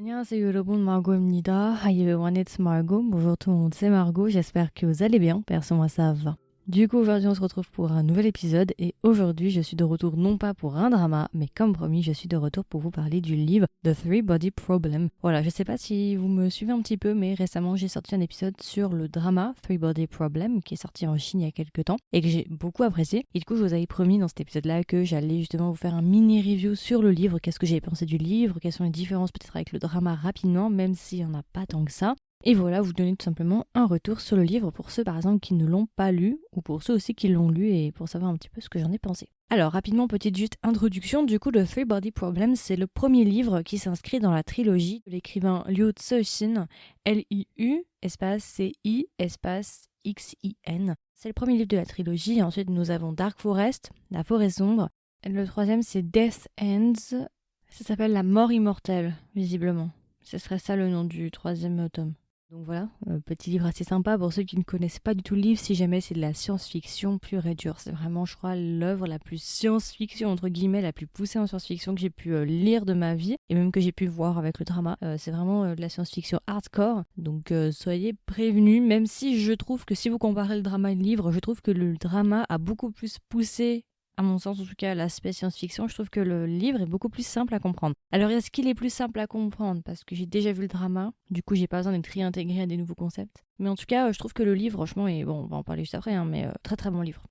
안녕하세요 여러분, Margot입니다. Hi everyone, it's Margot. Bonjour tout le monde, c'est Margot. J'espère que vous allez bien. Perso, moi ça va. Du coup, aujourd'hui on se retrouve pour un nouvel épisode et aujourd'hui je suis de retour non pas pour un drama, mais comme promis, je suis de retour pour vous parler du livre The Three Body Problem. Voilà, je sais pas si vous me suivez un petit peu, mais récemment j'ai sorti un épisode sur le drama Three Body Problem qui est sorti en Chine il y a quelques temps et que j'ai beaucoup apprécié. Et du coup, je vous avais promis dans cet épisode-là que j'allais justement vous faire un mini review sur le livre, qu'est-ce que j'ai pensé du livre, quelles sont les différences peut-être avec le drama rapidement, même s'il n'y en a pas tant que ça. Et voilà, vous donner tout simplement un retour sur le livre pour ceux par exemple qui ne l'ont pas lu ou pour ceux aussi qui l'ont lu et pour savoir un petit peu ce que j'en ai pensé. Alors rapidement, petite juste introduction, du coup The Three Body Problem, c'est le premier livre qui s'inscrit dans la trilogie de l'écrivain Liu Cixin, Liu, espace C-I, espace X-I-N. C'est le premier livre de la trilogie, et ensuite nous avons Dark Forest, la forêt sombre. Et le troisième c'est Death Ends, ça s'appelle La mort immortelle, visiblement. Ce serait ça le nom du troisième tome. Donc voilà, petit livre assez sympa pour ceux qui ne connaissent pas du tout le livre, si jamais c'est de la science-fiction pure et dure. C'est vraiment, je crois, l'œuvre la plus science-fiction, entre guillemets, la plus poussée en science-fiction que j'ai pu lire de ma vie, et même que j'ai pu voir avec le drama. C'est vraiment de la science-fiction hardcore, donc soyez prévenus, même si je trouve que si vous comparez le drama et le livre, je trouve que le drama a beaucoup plus poussé, à mon sens en tout cas, l'aspect science-fiction. Je trouve que le livre est beaucoup plus simple à comprendre. Alors est-ce qu'il est plus simple à comprendre parce que j'ai déjà vu le drama, du coup j'ai pas besoin d'être réintégré à des nouveaux concepts. Mais en tout cas, je trouve que le livre, franchement, est bon, on va en parler juste après, hein, mais très très bon livre.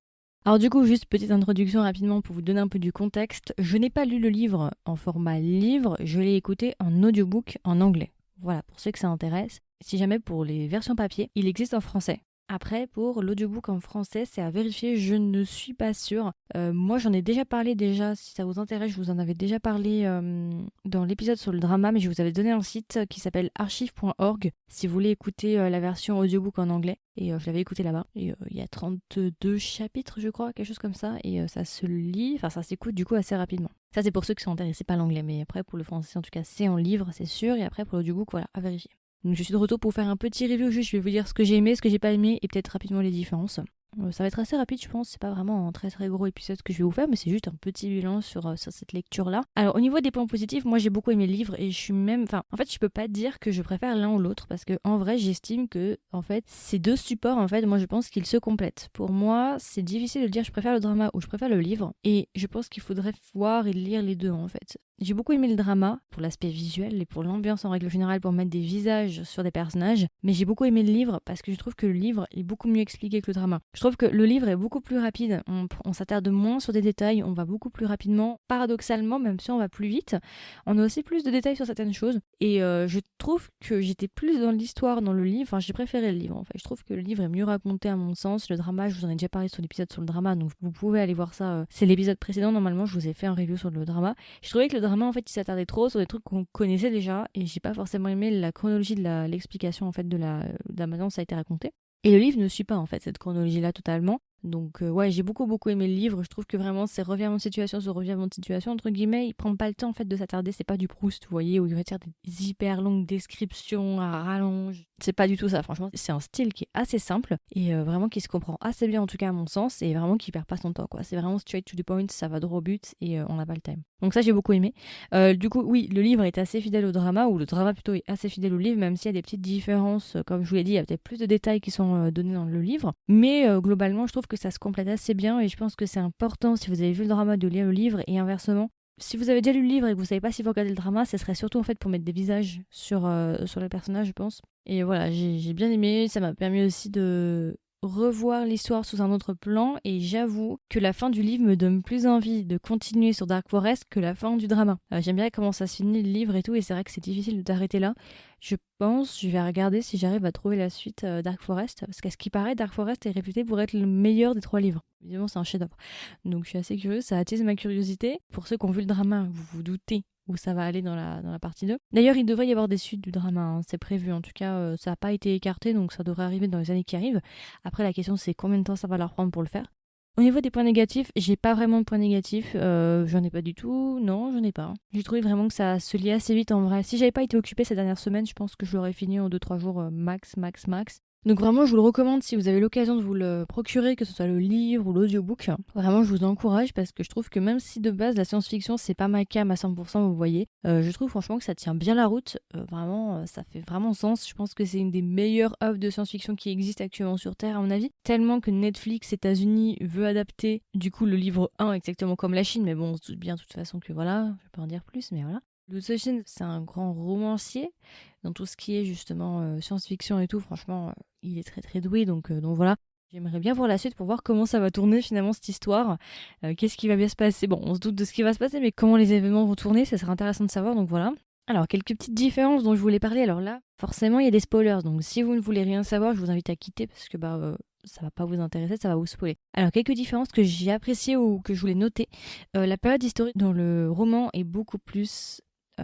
Alors du coup, juste petite introduction rapidement pour vous donner un peu du contexte. Je n'ai pas lu le livre en format livre, je l'ai écouté en audiobook en anglais. Voilà, pour ceux que ça intéresse. Si jamais pour les versions papier, il existe en français. Après, pour l'audiobook en français, c'est à vérifier, je ne suis pas sûre. Moi, j'en ai déjà parlé si ça vous intéresse, je vous en avais déjà parlé dans l'épisode sur le drama, mais je vous avais donné un site qui s'appelle archive.org si vous voulez écouter la version audiobook en anglais. Et je l'avais écouté là-bas. Et il y a 32 chapitres, je crois, quelque chose comme ça. Et ça se lit, enfin ça s'écoute du coup assez rapidement. Ça, c'est pour ceux qui sont intéressés par l'anglais, mais après, pour le français, en tout cas, c'est en livre, c'est sûr. Et après, pour l'audiobook, voilà, à vérifier. Donc je suis de retour pour faire un petit review, juste je vais vous dire ce que j'ai aimé, ce que j'ai pas aimé et peut-être rapidement les différences. Ça va être assez rapide je pense, c'est pas vraiment un très très gros épisode que je vais vous faire, mais c'est juste un petit bilan sur cette lecture-là. Alors au niveau des points positifs, moi j'ai beaucoup aimé le livre et je suis même... Enfin, en fait je peux pas dire que je préfère l'un ou l'autre parce que en vrai j'estime que en fait ces deux supports en fait, moi je pense qu'ils se complètent. Pour moi c'est difficile de dire je préfère le drama ou je préfère le livre et je pense qu'il faudrait voir et lire les deux en fait. J'ai beaucoup aimé le drama pour l'aspect visuel et pour l'ambiance en règle générale, pour mettre des visages sur des personnages, mais j'ai beaucoup aimé le livre parce que je trouve que le livre est beaucoup mieux expliqué que le drama. Je trouve que le livre est beaucoup plus rapide, on s'attarde moins sur des détails, on va beaucoup plus rapidement, paradoxalement, même si on va plus vite, on a aussi plus de détails sur certaines choses et je trouve que j'étais plus dans l'histoire dans le livre, enfin j'ai préféré le livre en fait, je trouve que le livre est mieux raconté à mon sens, le drama, je vous en ai déjà parlé sur l'épisode sur le drama, donc vous pouvez aller voir ça, c'est l'épisode précédent, normalement je vous ai fait un review sur le drama. Je trouvais que le drama en fait il s'attardait trop sur des trucs qu'on connaissait déjà et j'ai pas forcément aimé la chronologie de l'explication en fait de la manière dont ça a été raconté. Et le livre ne suit pas en fait cette chronologie là totalement. Donc ouais, j'ai beaucoup aimé le livre. Je trouve que vraiment c'est revirement de situation sur revirement de situation entre guillemets. Il prend pas le temps en fait de s'attarder. C'est pas du Proust, vous voyez, où il va faire des hyper longues descriptions à rallonge. C'est pas du tout ça. Franchement, c'est un style qui est assez simple et vraiment qui se comprend assez bien en tout cas à mon sens et vraiment qui perd pas son temps quoi. C'est vraiment straight to the point, ça va droit au but et on n'a pas le time. Donc ça j'ai beaucoup aimé. Du coup oui, le livre est assez fidèle au drama ou le drama plutôt est assez fidèle au livre, même s'il y a des petites différences. Comme je vous l'ai dit, il y a peut-être plus de détails qui sont donnés dans le livre, mais globalement je trouve que ça se complète assez bien et je pense que c'est important si vous avez vu le drama de lire le livre et inversement. Si vous avez déjà lu le livre et que vous savez pas si vous regardez le drama, ce serait surtout en fait pour mettre des visages sur les personnages, je pense. Et voilà, j'ai bien aimé, ça m'a permis aussi de revoir l'histoire sous un autre plan et j'avoue que la fin du livre me donne plus envie de continuer sur Dark Forest que la fin du drama. J'aime bien comment ça se finit le livre et tout et c'est vrai que c'est difficile de t'arrêter là. Je vais regarder si j'arrive à trouver la suite Dark Forest parce qu'à ce qui paraît Dark Forest est réputé pour être le meilleur des 3 livres. Évidemment c'est un chef-d'œuvre. Donc je suis assez curieuse, ça attise ma curiosité. Pour ceux qui ont vu le drama, vous vous doutez où ça va aller dans la partie 2. D'ailleurs, il devrait y avoir des suites du drama, hein, c'est prévu. En tout cas, ça n'a pas été écarté, donc ça devrait arriver dans les années qui arrivent. Après, la question, c'est combien de temps ça va leur prendre pour le faire. Au niveau des points négatifs, j'ai pas vraiment de points négatifs. J'en ai pas du tout. Non, j'en ai pas. J'ai trouvé vraiment que ça se lit assez vite en vrai. Si j'avais pas été occupée ces dernières semaines, je pense que je l'aurais fini en 2-3 jours max. Donc vraiment, je vous le recommande si vous avez l'occasion de vous le procurer, que ce soit le livre ou l'audiobook. Vraiment, je vous encourage parce que je trouve que même si de base la science-fiction c'est pas ma came à 100%, vous voyez, je trouve franchement que ça tient bien la route. Vraiment, ça fait vraiment sens. Je pense que c'est une des meilleures œuvres de science-fiction qui existent actuellement sur Terre, à mon avis. Tellement que Netflix États-Unis veut adapter du coup le livre 1 exactement comme la Chine, mais bon, on se doute bien de toute façon que voilà, je vais pas en dire plus, mais voilà. Liu Cixin, c'est un grand romancier dans tout ce qui est justement science-fiction et tout. Franchement, il est très très doué, donc voilà. J'aimerais bien voir la suite pour voir comment ça va tourner finalement cette histoire. Qu'est-ce qui va bien se passer? Bon, on se doute de ce qui va se passer, mais comment les événements vont tourner, ça sera intéressant de savoir, donc voilà. Alors, quelques petites différences dont je voulais parler. Alors là, forcément, il y a des spoilers, donc si vous ne voulez rien savoir, je vous invite à quitter parce que ça va pas vous intéresser, ça va vous spoiler. Alors, quelques différences que j'ai appréciées ou que je voulais noter. La période historique dans le roman est beaucoup plus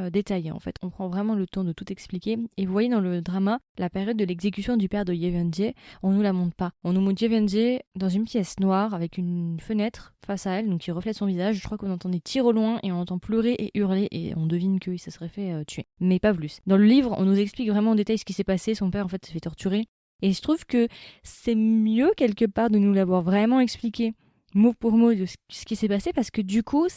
détaillée en fait. On prend vraiment le temps de tout expliquer. Et vous voyez dans le drama, la période de l'exécution du père de Ye Wenjie, on nous la montre pas. On nous montre Ye Wenjie dans une pièce noire avec une fenêtre face à elle, donc qui reflète son visage. Je crois qu'on entend des tirs au loin et on entend pleurer et hurler et on devine qu'il se serait fait tuer. Mais pas plus. Dans le livre, on nous explique vraiment en détail ce qui s'est passé. Son père en fait s'est fait torturer. Et je trouve que c'est mieux quelque part de nous l'avoir vraiment expliqué mot pour mot de ce qui s'est passé parce que du coup,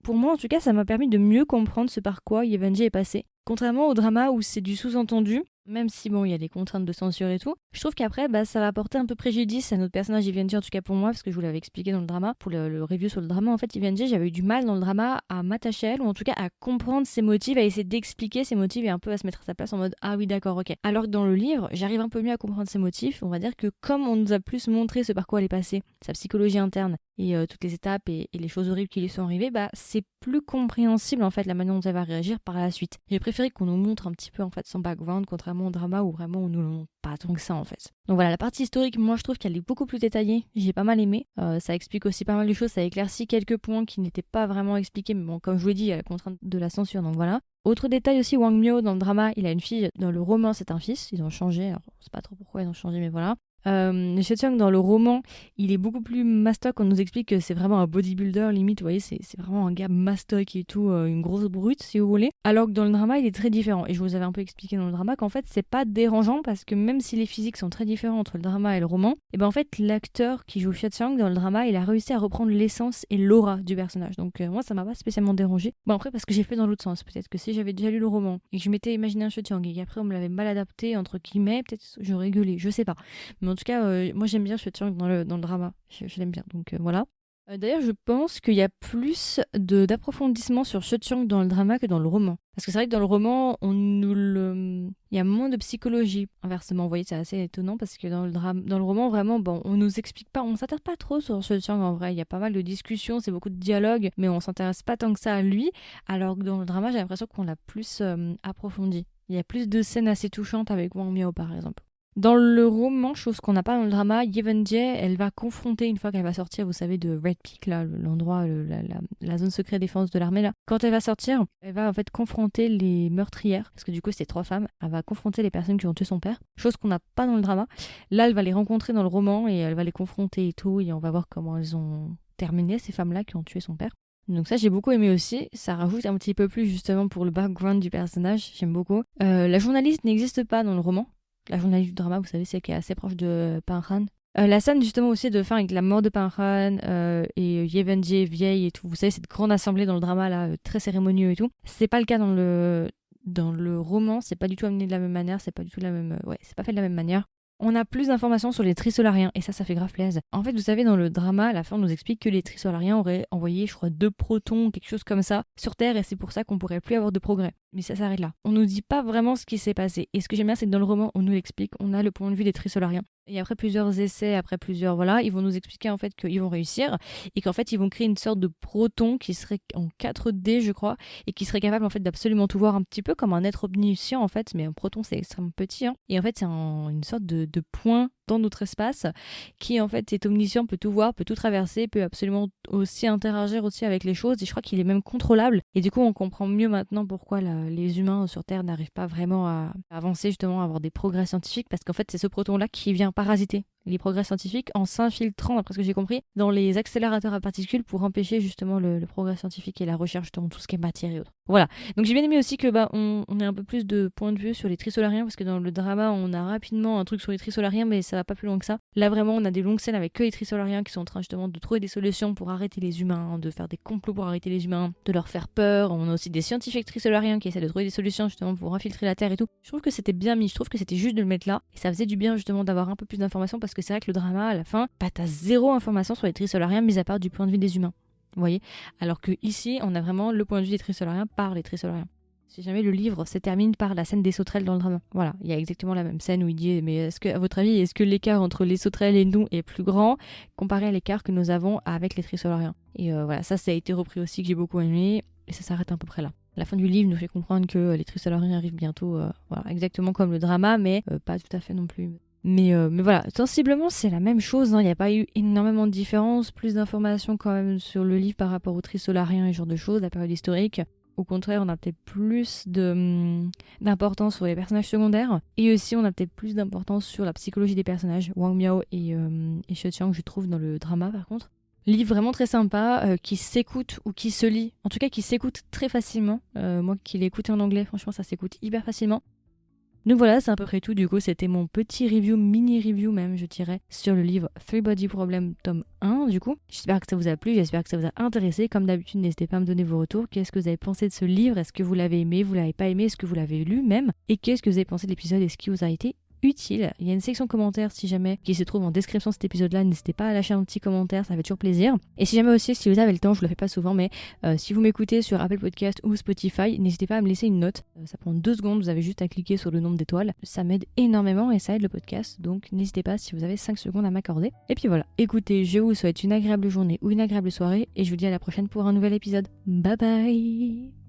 pour moi en tout cas, ça m'a permis de mieux comprendre ce par quoi Ye Wenjie est passé. Contrairement au drama où c'est du sous-entendu, même si bon, il y a des contraintes de censure et tout, je trouve qu'après, ça va apporter un peu préjudice à notre personnage Ye Wenjie, en tout cas pour moi, parce que je vous l'avais expliqué dans le drama, pour le review sur le drama, en fait, Ye Wenjie, j'avais eu du mal dans le drama à m'attacher à elle, ou en tout cas à comprendre ses motifs, à essayer d'expliquer ses motifs et un peu à se mettre à sa place en mode ah oui d'accord, ok. Alors que dans le livre, j'arrive un peu mieux à comprendre ses motifs, on va dire que comme on nous a plus montré ce par quoi elle est passée, sa psychologie interne, et toutes les étapes et les choses horribles qui lui sont arrivées, c'est plus compréhensible en fait la manière dont elle va réagir par la suite. J'ai préféré qu'on nous montre un petit peu en fait son background, contrairement au drama où vraiment on nous le montre pas tant que ça en fait. Donc voilà, la partie historique, moi je trouve qu'elle est beaucoup plus détaillée, j'ai pas mal aimé. Ça explique aussi pas mal de choses, ça éclaircit quelques points qui n'étaient pas vraiment expliqués, mais bon, comme je vous l'ai dit, il y a la contrainte de la censure, donc voilà. Autre détail aussi, Wang Miao dans le drama, il a une fille, dans le roman c'est un fils, ils ont changé, alors je sais pas trop pourquoi ils ont changé, mais voilà. Seo-cheong dans le roman, il est beaucoup plus mastoc. On nous explique que c'est vraiment un bodybuilder limite, vous voyez, c'est vraiment un gars mastoc et tout, une grosse brute si vous voulez. Alors que dans le drama, il est très différent. Et je vous avais un peu expliqué dans le drama qu'en fait, c'est pas dérangeant parce que même si les physiques sont très différents entre le drama et le roman, et ben en fait, l'acteur qui joue Seo-cheong dans le drama, il a réussi à reprendre l'essence et l'aura du personnage. Donc moi, ça m'a pas spécialement dérangé. Bon après, parce que j'ai fait dans l'autre sens. Peut-être que si j'avais déjà lu le roman et que je m'étais imaginé un Seo-cheong et qu'après on me l'avait mal adapté entre guillemets, peut-être j'aurais gueulé, je sais pas. Mais en tout cas, moi j'aime bien Seo-cheong dans le drama. Je l'aime bien, donc voilà. D'ailleurs, je pense qu'il y a plus d'approfondissement sur Seo-cheong dans le drama que dans le roman. Parce que c'est vrai que dans le roman, il y a moins de psychologie. Inversement, vous voyez, c'est assez étonnant parce que dans le roman, vraiment, bon, on nous explique pas, on s'intéresse pas trop sur Seo-cheong en vrai. Il y a pas mal de discussions, c'est beaucoup de dialogues, mais on s'intéresse pas tant que ça à lui. Alors que dans le drama, j'ai l'impression qu'on l'a plus approfondi. Il y a plus de scènes assez touchantes avec Wang Miao, par exemple. Dans le roman, chose qu'on n'a pas dans le drama, Ye Wenjie, elle va confronter, une fois qu'elle va sortir, vous savez, de Red Peak, là, l'endroit, la zone secret défense de l'armée, là. Quand elle va sortir, elle va en fait confronter les meurtrières, parce que du coup, c'est 3 femmes. Elle va confronter les personnes qui ont tué son père, chose qu'on n'a pas dans le drama. Là, elle va les rencontrer dans le roman et elle va les confronter et tout, et on va voir comment elles ont terminé, ces femmes-là qui ont tué son père. Donc ça j'ai beaucoup aimé aussi, ça rajoute un petit peu plus justement pour le background du personnage, j'aime beaucoup. La journaliste n'existe pas dans le roman. La journaliste du drama, vous savez, c'est qui est assez proche de Pan-han. La scène justement aussi de fin avec la mort de Pan-han et Ye Wenjie vieille et tout, vous savez, cette grande assemblée dans le drama là, très cérémonieux et tout. C'est pas le cas dans le roman, c'est pas du tout amené de la même manière, c'est pas du tout la même, c'est pas fait de la même manière. On a plus d'informations sur les trisolariens et ça fait grave plaisir. En fait, vous savez, dans le drama, à la fin, on nous explique que les trisolariens auraient envoyé, je crois, 2 protons, quelque chose comme ça, sur Terre et c'est pour ça qu'on pourrait plus avoir de progrès. Mais ça s'arrête là. On nous dit pas vraiment ce qui s'est passé. Et ce que j'aime bien, c'est que dans le roman, on nous l'explique, on a le point de vue des trisolariens. Et après plusieurs essais, après plusieurs, voilà, ils vont nous expliquer en fait qu'ils vont réussir et qu'en fait ils vont créer une sorte de proton qui serait en 4D je crois et qui serait capable en fait d'absolument tout voir un petit peu comme un être omniscient en fait, mais un proton c'est extrêmement petit hein. Et en fait c'est une sorte de point dans notre espace qui en fait est omniscient, peut tout voir, peut tout traverser, peut absolument aussi interagir aussi avec les choses et je crois qu'il est même contrôlable et du coup on comprend mieux maintenant pourquoi les humains sur Terre n'arrivent pas vraiment à avancer justement, à avoir des progrès scientifiques parce qu'en fait c'est ce proton là qui vient parasiter les progrès scientifiques en s'infiltrant, d'après ce que j'ai compris, dans les accélérateurs à particules pour empêcher justement le progrès scientifique et la recherche dans tout ce qui est matière et autres. Voilà. Donc j'ai bien aimé aussi que on ait un peu plus de points de vue sur les trisolariens, parce que dans le drama, on a rapidement un truc sur les trisolariens, mais ça va pas plus loin que ça. Là, vraiment, on a des longues scènes avec que les trisolariens qui sont en train justement de trouver des solutions pour arrêter les humains, de faire des complots pour arrêter les humains, de leur faire peur. On a aussi des scientifiques trisolariens qui essaient de trouver des solutions justement pour infiltrer la Terre et tout. Je trouve que c'était bien mis, je trouve que c'était juste de le mettre là, et ça faisait du bien justement d'avoir un peu plus d'informations, parce que c'est vrai que le drama, à la fin, t'as zéro information sur les trisolariens, mis à part du point de vue des humains. Vous voyez. Alors que ici, on a vraiment le point de vue des trisolariens par les trisolariens. Si jamais le livre se termine par la scène des sauterelles dans le drama. Voilà, il y a exactement la même scène où il dit mais est-ce que, à votre avis, est-ce que l'écart entre les sauterelles et nous est plus grand comparé à l'écart que nous avons avec les trisolariens? Et voilà, ça a été repris aussi, que j'ai beaucoup aimé, et ça s'arrête à peu près là. La fin du livre nous fait comprendre que les trisolariens arrivent bientôt, voilà, exactement comme le drama, mais pas tout à fait non plus. Mais voilà, sensiblement c'est la même chose, hein. Il n'y a pas eu énormément de différence, plus d'informations quand même sur le livre par rapport aux trisolariens et ce genre de choses, la période historique. Au contraire, on a peut-être plus d'importance sur les personnages secondaires, et aussi on a peut-être plus d'importance sur la psychologie des personnages, Wang Miao et Xue Qiang, je trouve, dans le drama par contre. Livre vraiment très sympa, qui s'écoute ou qui se lit, en tout cas qui s'écoute très facilement. Moi qui l'ai écouté en anglais, franchement ça s'écoute hyper facilement. Donc voilà, c'est à peu près tout. Du coup, c'était mon petit review, mini-review même, je dirais, sur le livre Three Body Problem, tome 1, du coup. J'espère que ça vous a plu, j'espère que ça vous a intéressé. Comme d'habitude, n'hésitez pas à me donner vos retours. Qu'est-ce que vous avez pensé de ce livre? Est-ce que vous l'avez aimé? Vous l'avez pas aimé? Est-ce que vous l'avez lu même? Et qu'est-ce que vous avez pensé de l'épisode? Est-ce qu'il vous a été utile? Il y a une section commentaires si jamais qui se trouve en description de cet épisode-là. N'hésitez pas à lâcher un petit commentaire, ça fait toujours plaisir. Et si jamais aussi, si vous avez le temps, je le fais pas souvent, mais si vous m'écoutez sur Apple Podcast ou Spotify, n'hésitez pas à me laisser une note. Ça prend 2 secondes, vous avez juste à cliquer sur le nombre d'étoiles. Ça m'aide énormément et ça aide le podcast, donc n'hésitez pas si vous avez 5 secondes à m'accorder. Et puis voilà, écoutez, je vous souhaite une agréable journée ou une agréable soirée, et je vous dis à la prochaine pour un nouvel épisode. Bye bye.